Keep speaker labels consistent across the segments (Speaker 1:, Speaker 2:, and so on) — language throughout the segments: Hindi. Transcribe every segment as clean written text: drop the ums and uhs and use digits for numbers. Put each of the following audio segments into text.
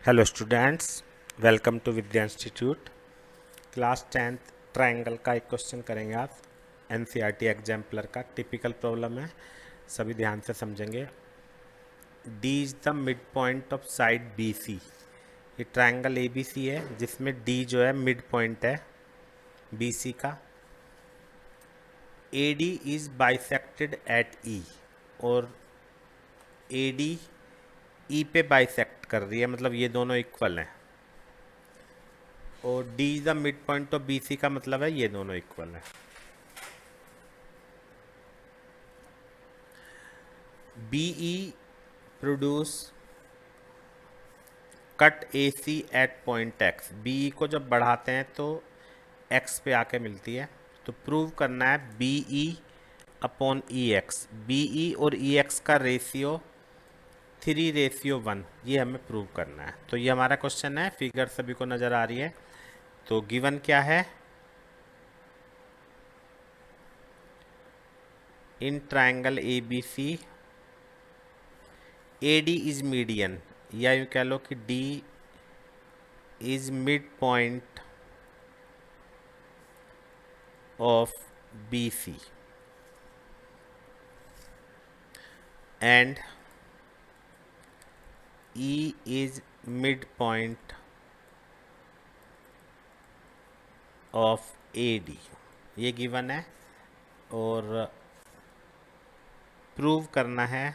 Speaker 1: Hello students, welcome to Vidya Institute. Class 10th triangle का एक क्वेश्चन करेंगे आप। एनसीईआरटी एग्जाम्पलर का टिपिकल प्रॉब्लम है, सभी ध्यान से समझेंगे। D is the mid point of side B C. ये ट्रायंगल ए बी सी है जिसमें डी जो है मिड पॉइंट है बी सी का। A D is bisected at E, और ए डी ई पे बाइसेक्ट कर रही है, मतलब ये दोनों इक्वल हैं। और D is the mid point of B C का मतलब है ये दोनों इक्वल हैं। B E produce cut A C at point X. B E को जब बढ़ाते हैं तो एक्स पे आके मिलती है, तो प्रूव करना है बी ई अपॉन ई एक्स। बी ई और ई एक्स का रेशियो 3:1, ये हमें प्रूव करना है। तो ये हमारा क्वेश्चन है, फिगर सभी को नज़र आ रही है। तो गिवन क्या है, in triangle A B C A D is median, या यूँ कह लो कि D is mid point of B C and E is mid point of A D. ये गिवन है और प्रूव करना है।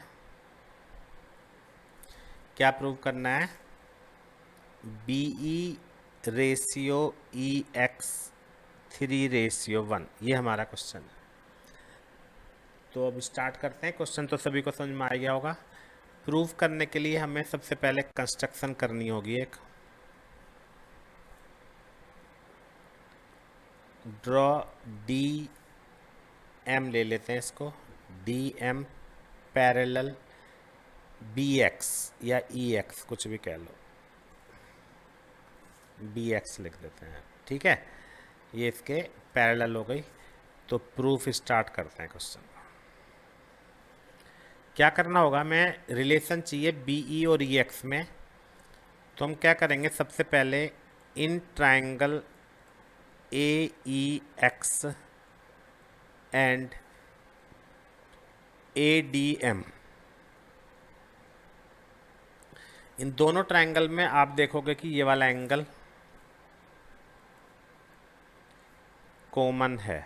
Speaker 1: क्या प्रूव करना है, B E ratio E X 3:1, ये हमारा क्वेश्चन है। तो अब स्टार्ट करते हैं। क्वेश्चन तो सभी को समझ में आ गया होगा। प्रूव करने के लिए हमें सबसे पहले कंस्ट्रक्शन करनी होगी एक। ड्रॉ डी एम ले लेते हैं इसको, D M parallel B X या ई एक्स, कुछ भी कह लो, बी एक्स लिख देते हैं, ठीक है। ये इसके पैरेलल हो गई। तो प्रूफ स्टार्ट करते हैं क्वेश्चन। क्या करना होगा, मैं रिलेशन चाहिए बी ई और ई एक्स में। तो हम क्या करेंगे, सबसे पहले in triangle A E X and A D M, इन दोनों ट्रायंगल में आप देखोगे कि ये वाला एंगल कॉमन है,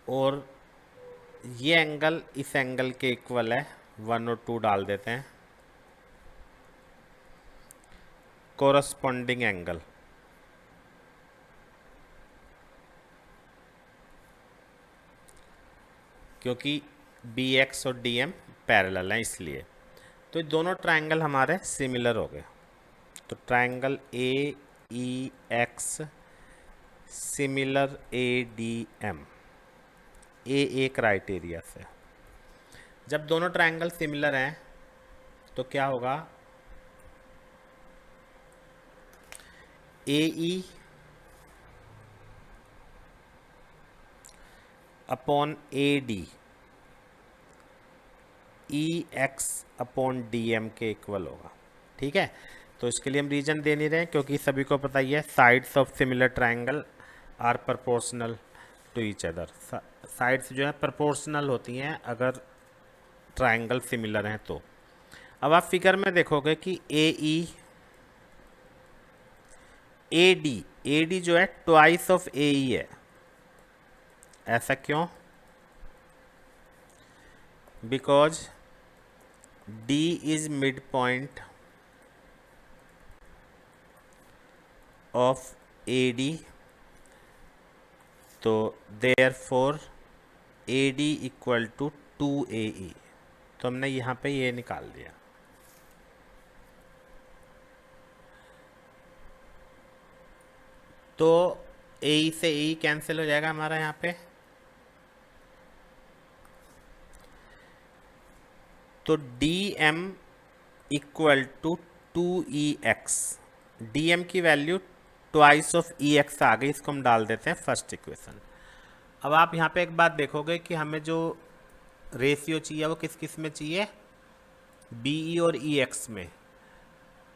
Speaker 1: और ये एंगल इस एंगल के इक्वल है। 1 और 2 डाल देते हैं, कोरस्पॉन्डिंग एंगल। क्योंकि बी एक्स और डी एम पैरेलल हैं इसलिए। तो ये दोनों ट्रायंगल हमारे सिमिलर हो गए। तो triangle A E X similar A D M, A criteria से। जब दोनों ट्रायंगल सिमिलर हैं तो क्या होगा, A E upon A D E X upon D M के इक्वल होगा, ठीक है। तो इसके लिए हम रीजन दे नहीं रहे क्योंकि सभी को पता ही है sides of similar triangle are proportional to each other. Sides जो है प्रोपोर्शनल होती हैं अगर ट्रायंगल सिमिलर हैं तो। अब आप फिगर में देखोगे कि ए डी जो है ट्वाइस ऑफ ए ई है। ऐसा क्यों, because D is mid point of A D, तो therefore A D equal to 2AE। तो हमने यहाँ पे ये निकाल दिया। तो ए से ए कैंसिल हो जाएगा हमारा यहाँ पे। तो D M equal to 2EX, D M की value twice of E X आ गई। इसको हम डाल देते हैं फर्स्ट इक्वेशन। अब आप यहाँ पे एक बात देखोगे कि हमें जो रेशियो चाहिए वो किस किस में चाहिए, बी ई और ई एक्स में,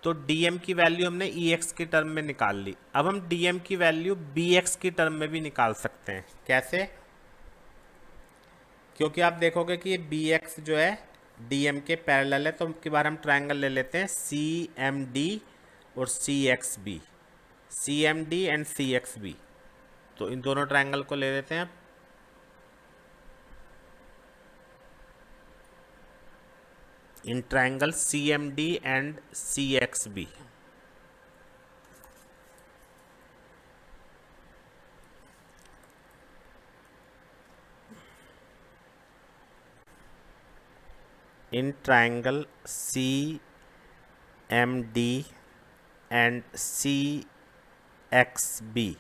Speaker 1: तो डी एम की वैल्यू हमने ई एक्स की टर्म में निकाल ली। अब हम डी एम की वैल्यू बी एक्स की टर्म में भी निकाल सकते हैं। कैसे? क्योंकि आप देखोगे कि ये बी एक्स जो है डी एम के पैरेलल है, तो की बार हम ट्रायंगल ले लेते हैं सी एम डी और C X B, C M D and C X B. तो इन दोनों ट्रायंगल को ले लेते हैं अब। In triangle C M D and C X B, in triangle C M D and C X B,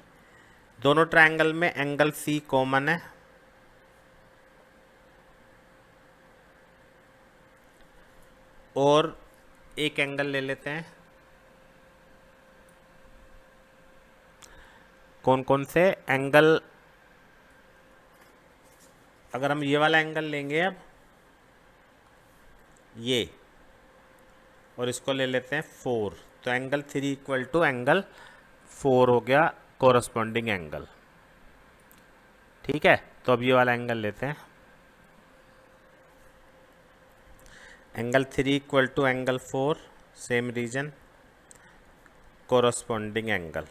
Speaker 1: दोनों ट्रायंगल में एंगल सी कॉमन है, और एक एंगल ले लेते हैं। कौन कौन से एंगल? अगर हम ये वाला एंगल लेंगे अब, ये, और इसको ले लेते हैं 4, तो एंगल 3 इक्वल टू एंगल 4 हो गया कोरस्पॉन्डिंग एंगल। ठीक है, तो अब ये वाला एंगल लेते हैं, angle 3 equal to angle 4, same reason, corresponding angle.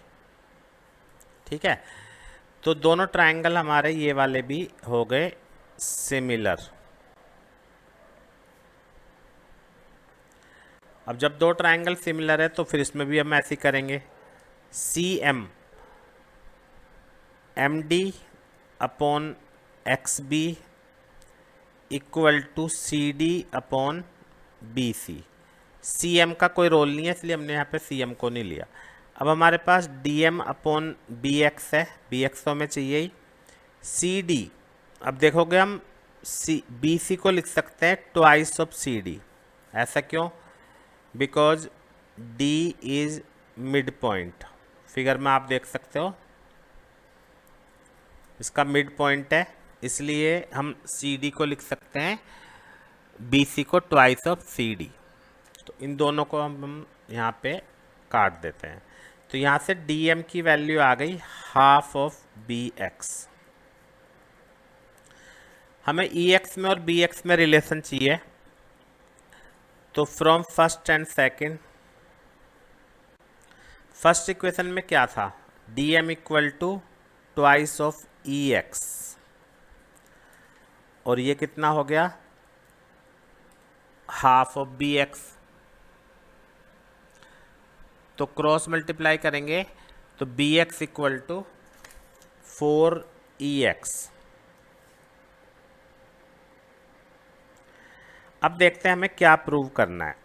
Speaker 1: ठीक है, तो दोनों ट्रायंगल हमारे ये वाले भी हो गए सिमिलर। अब जब दो ट्रायंगल सिमिलर है तो फिर इसमें भी हम ऐसे करेंगे, C M M D upon X B equal to C D upon B C. C M का कोई रोल नहीं है, इसलिए हमने यहाँ पे सी एम को नहीं लिया। अब हमारे पास D M upon B X है, बी एक्स तो हमें चाहिए ही। सी डी, अब देखोगे हम सी बी सी को लिख सकते हैं ट्वाइस ऑफ सी डी। ऐसा क्यों? Because D is mid point, figure में आप देख सकते हो इसका मिड पॉइंट है, इसलिए हम सी डी को लिख सकते हैं बी सी को ट्वाइस ऑफ सी डी। तो इन दोनों को हम यहाँ पे काट देते हैं, तो यहाँ से डी एम की वैल्यू आ गई हाफ ऑफ बी एक्स। हमें ई एक्स में और बी एक्स में रिलेशन चाहिए, तो from first and second, first equation में क्या था? D M equal to twice of E X, और ये कितना हो गया? Half of B X. तो क्रॉस मल्टीप्लाई करेंगे तो B X equal to 4 E X. अब देखते हैं हमें क्या प्रूव करना है।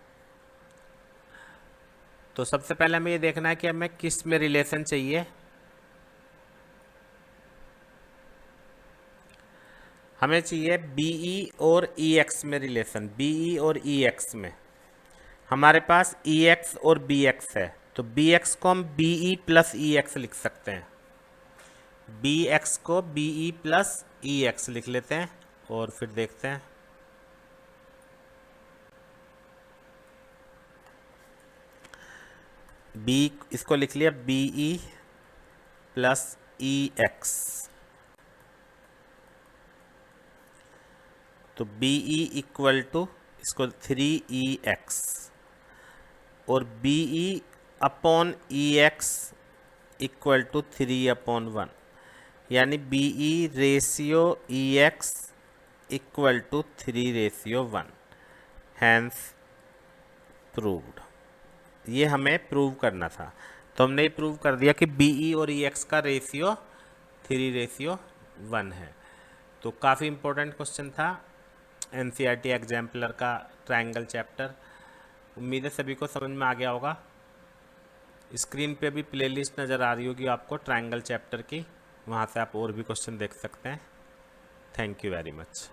Speaker 1: तो सबसे पहले हमें ये देखना है कि हमें किस में रिलेशन चाहिए। हमें चाहिए बीई और ई एक्स में रिलेशन, बीई और ई एक्स में। हमारे पास ई एक्स और बी एक्स है, तो बी एक्स को हम बीई प्लस ई एक्स लिख सकते हैं, बी एक्स को बीई प्लस ई एक्स लिख लेते हैं, और फिर देखते हैं। बी, इसको लिख लिया बीई प्लस ई एक्स, तो बीई इक्वल टू इसको 3 EX, और B E upon E X equal to 3/1, यानी B E ratio E X equal to 3/1, hence proved. ये हमें प्रूव करना था, तो हमने ये प्रूव कर दिया कि बीई और ई एक्स का रेशियो 3/1 है। तो काफ़ी इम्पोर्टेंट क्वेश्चन था NCERT एग्जाम्पलर का, ट्रायंगल चैप्टर। उम्मीद है सभी को समझ में आ गया होगा। स्क्रीन पे भी प्लेलिस्ट नज़र आ रही होगी आपको ट्रायंगल चैप्टर की, वहाँ से आप और भी क्वेश्चन देख सकते हैं। Thank you very much.